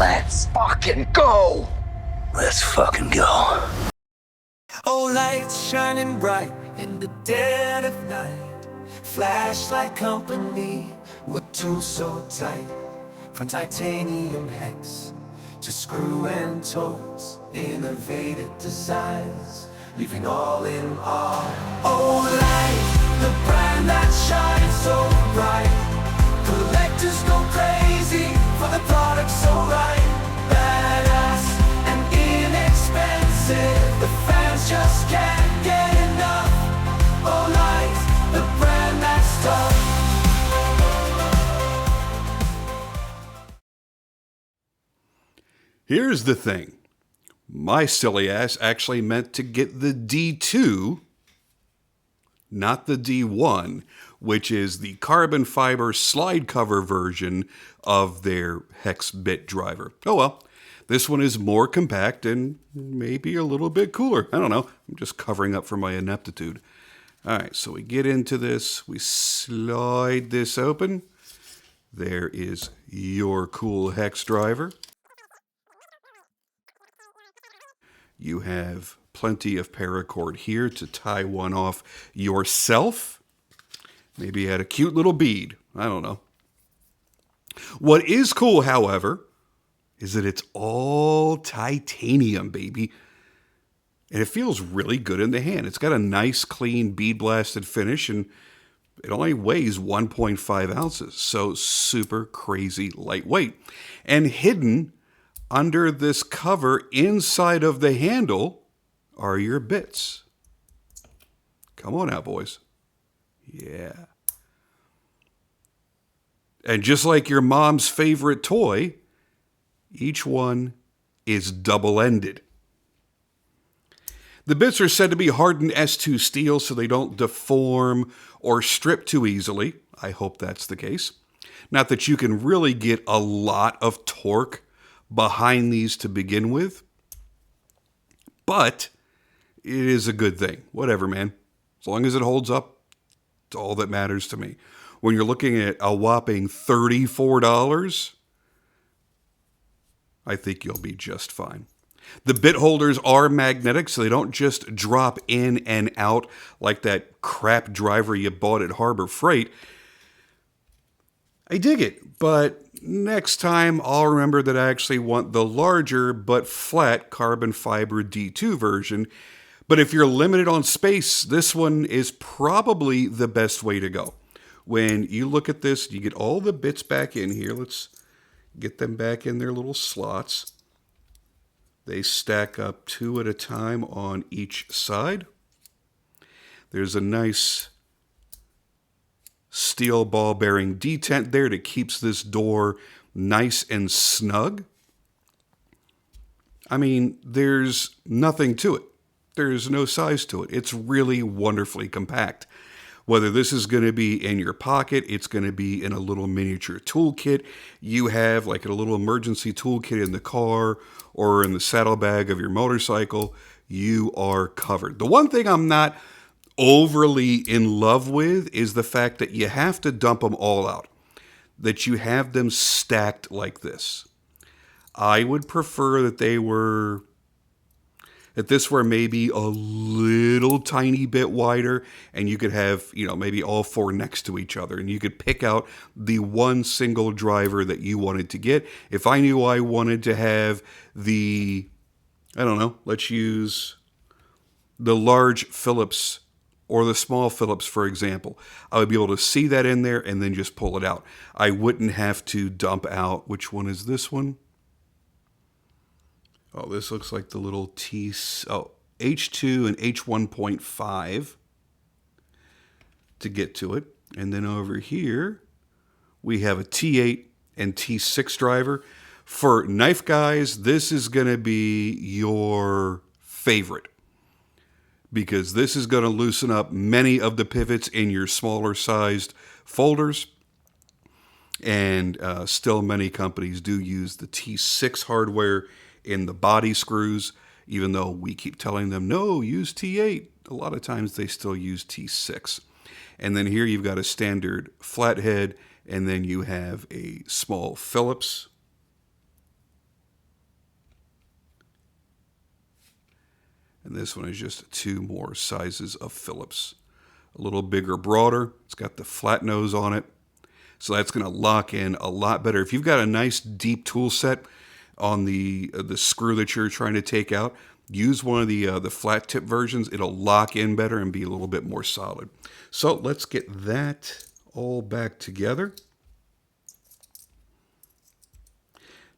Let's fucking go! Let's fucking go. Oh, lights shining bright in the dead of night. Flashlight company, we're two so tight. From titanium hex to screw and toes, innovative designs, leaving all in awe. Oh, light, the brand that shines so bright. Collectors go crazy for the product so right. Badass and inexpensive, the fans just can't get enough. Olight, the brand that's tough. Here's the thing. My silly ass actually meant to get the D2, not the D1, which is the carbon fiber slide cover version of their hex bit driver. Oh well, this one is more compact and maybe a little bit cooler. I don't know. I'm just covering up for my ineptitude. All right, so we get into this. We slide this open. There is your cool hex driver. You have plenty of paracord here to tie one off yourself. Maybe add a cute little bead. I don't know. What is cool, however, is that it's all titanium, baby. And it feels really good in the hand. It's got a nice, clean, bead-blasted finish, and it only weighs 1.5 ounces. So super crazy lightweight. And hidden under this cover inside of the handle are your bits. Come on out, boys. Yeah. And just like your mom's favorite toy, each one is double-ended. The bits are said to be hardened S2 steel so they don't deform or strip too easily. I hope that's the case. Not that you can really get a lot of torque behind these to begin with, but it is a good thing. Whatever, man. As long as it holds up, it's all that matters to me. When you're looking at a whopping $34, I think you'll be just fine. The bit holders are magnetic, so they don't just drop in and out like that crap driver you bought at Harbor Freight. I dig it, but next time I'll remember that I actually want the larger but flat carbon fiber D2 version. But if you're limited on space, this one is probably the best way to go. When you look at this, you get all the bits back in here. Let's get them back in their little slots. They stack up 2 at a time on each side. There's a nice steel ball bearing detent there that keeps this door nice and snug. I mean, there's nothing to it. There's no size to it. It's really wonderfully compact. Whether this is going to be in your pocket, it's going to be in a little miniature toolkit you have, like a little emergency toolkit in the car or in the saddlebag of your motorcycle, you are covered. The one thing I'm not overly in love with is the fact that you have to dump them all out, that you have them stacked like this. I would prefer that this were maybe a little tiny bit wider, and you could have, maybe all 4 next to each other, and you could pick out the one single driver that you wanted to get. If I knew I wanted to have let's use the large Phillips or the small Phillips, for example, I would be able to see that in there and then just pull it out. I wouldn't have to dump out. Which one is this one? Oh, this looks like the little H2 and H1.5 to get to it. And then over here, we have a T8 and T6 driver. For knife guys, this is going to be your favorite, because this is going to loosen up many of the pivots in your smaller sized folders. And still many companies do use the T6 hardware in the body screws, even though we keep telling them, no, use T8. A lot of times they still use T6. And then here you've got a standard flathead, and then you have a small Phillips. And this one is just 2 more sizes of Phillips. A little bigger, broader. It's got the flat nose on it. So that's going to lock in a lot better. If you've got a nice deep tool set on the screw that you're trying to take out, use one of the flat tip versions. It'll lock in better and be a little bit more solid. So let's get that all back together.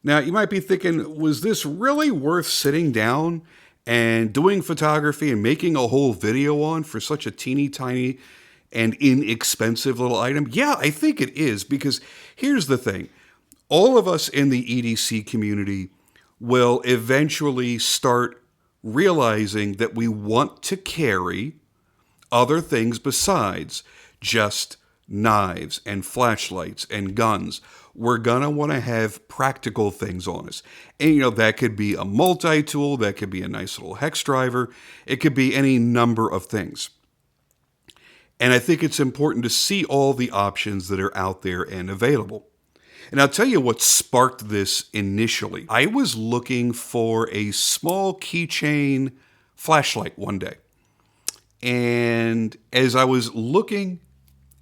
Now, you might be thinking, was this really worth sitting down and doing photography and making a whole video on for such a teeny tiny and inexpensive little item? Yeah, I think it is, because here's the thing. All of us in the EDC community will eventually start realizing that we want to carry other things besides just knives and flashlights and guns. We're going to want to have practical things on us. And, that could be a multi-tool, that could be a nice little hex driver, it could be any number of things. And I think it's important to see all the options that are out there and available. And I'll tell you what sparked this initially. I was looking for a small keychain flashlight one day. And as I was looking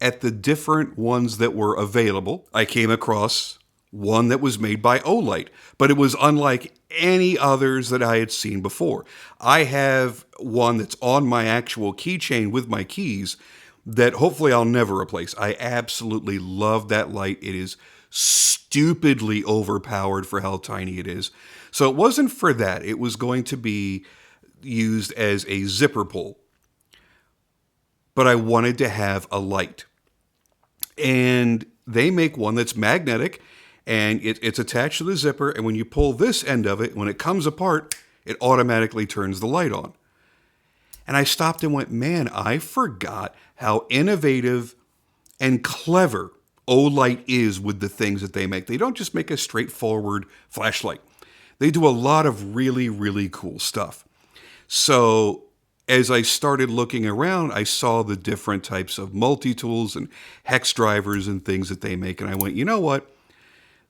at the different ones that were available, I came across one that was made by Olight, but it was unlike any others that I had seen before. I have one that's on my actual keychain with my keys that hopefully I'll never replace. I absolutely love that light. It is stupidly overpowered for how tiny it is. So it wasn't for that. It was going to be used as a zipper pull. But I wanted to have a light. And they make one that's magnetic, and it's attached to the zipper, and when you pull this end of it, when it comes apart, it automatically turns the light on. And I stopped and went, man, I forgot how innovative and clever Olight is with the things that they make. They don't just make a straightforward flashlight. They do a lot of really, really cool stuff. So as I started looking around, I saw the different types of multi-tools and hex drivers and things that they make. And I went, you know what?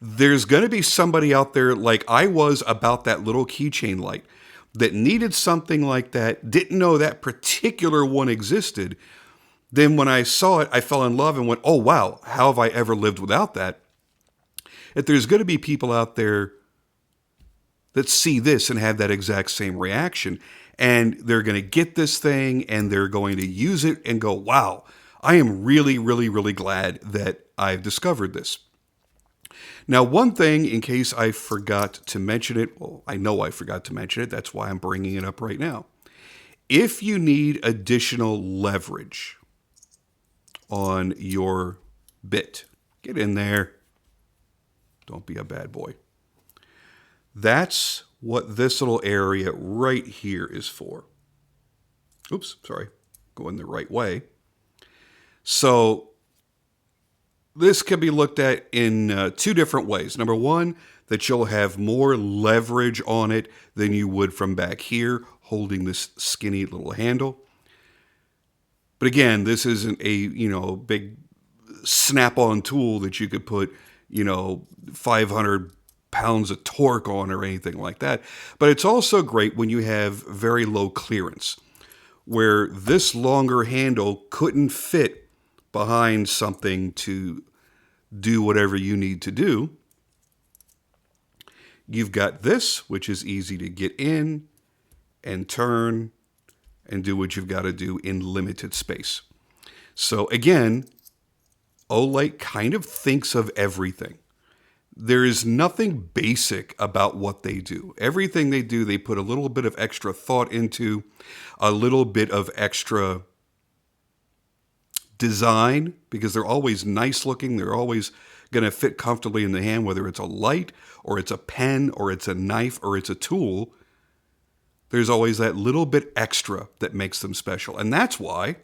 There's going to be somebody out there like I was about that little keychain light that needed something like that, didn't know that particular one existed. Then when I saw it, I fell in love and went, oh, wow, how have I ever lived without that? If there's going to be people out there that see this and have that exact same reaction, and they're going to get this thing and they're going to use it and go, wow, I am really, really, really glad that I've discovered this. Now, one thing, in case I forgot to mention it, well, I know I forgot to mention it, that's why I'm bringing it up right now. If you need additional leverage on your bit, get in there, don't be a bad boy. That's what this little area right here is for. Oops, sorry, going the right way. So this can be looked at in 2 different ways. Number one, that you'll have more leverage on it than you would from back here, holding this skinny little handle. But again, this isn't a, big snap-on tool that you could put, 500 pounds of torque on or anything like that. But it's also great when you have very low clearance, where this longer handle couldn't fit behind something to do whatever you need to do. You've got this, which is easy to get in and turn and do what you've got to do in limited space. So again, Olight kind of thinks of everything. There is nothing basic about what they do. Everything they do, they put a little bit of extra thought into, a little bit of extra design, because they're always nice looking. They're always going to fit comfortably in the hand, whether it's a light or it's a pen or it's a knife or it's a tool. There's always that little bit extra that makes them special. And that's why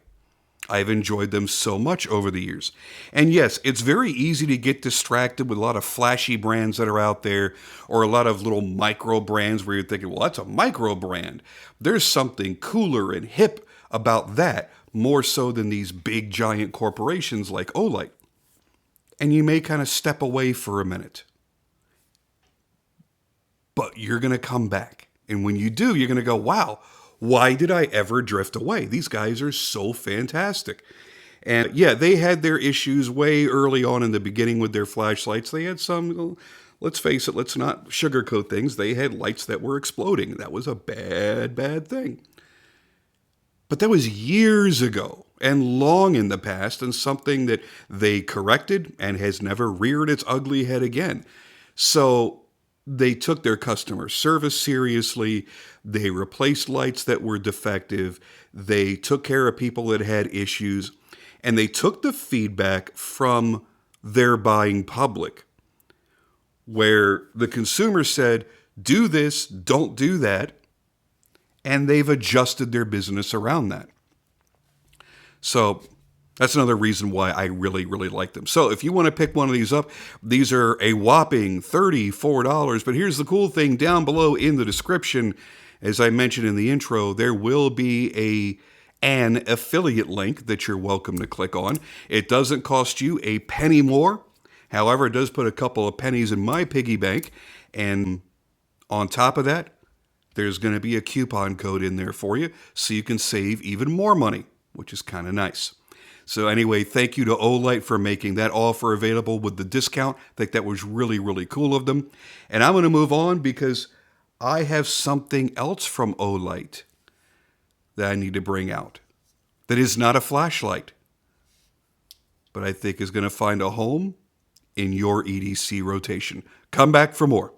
I've enjoyed them so much over the years. And yes, it's very easy to get distracted with a lot of flashy brands that are out there, or a lot of little micro brands where you're thinking, well, that's a micro brand. There's something cooler and hip about that, more so than these big giant corporations like Olight. And you may kind of step away for a minute. But you're going to come back. And when you do, you're going to go, wow, why did I ever drift away? These guys are so fantastic. And yeah, they had their issues way early on in the beginning with their flashlights. They had some, let's face it, let's not sugarcoat things. They had lights that were exploding. That was a bad, bad thing. But that was years ago and long in the past, and something that they corrected and has never reared its ugly head again. So they took their customer service seriously. They replaced lights that were defective. They took care of people that had issues. And they took the feedback from their buying public, where the consumer said, do this, don't do that. And they've adjusted their business around that. So that's another reason why I really, really like them. So if you want to pick one of these up, these are a whopping $34. But here's the cool thing, down below in the description, as I mentioned in the intro, there will be an affiliate link that you're welcome to click on. It doesn't cost you a penny more. However, it does put a couple of pennies in my piggy bank. And on top of that, there's going to be a coupon code in there for you so you can save even more money, which is kind of nice. So anyway, thank you to Olight for making that offer available with the discount. I think that was really, really cool of them. And I'm going to move on because I have something else from Olight that I need to bring out that is not a flashlight, but I think is going to find a home in your EDC rotation. Come back for more.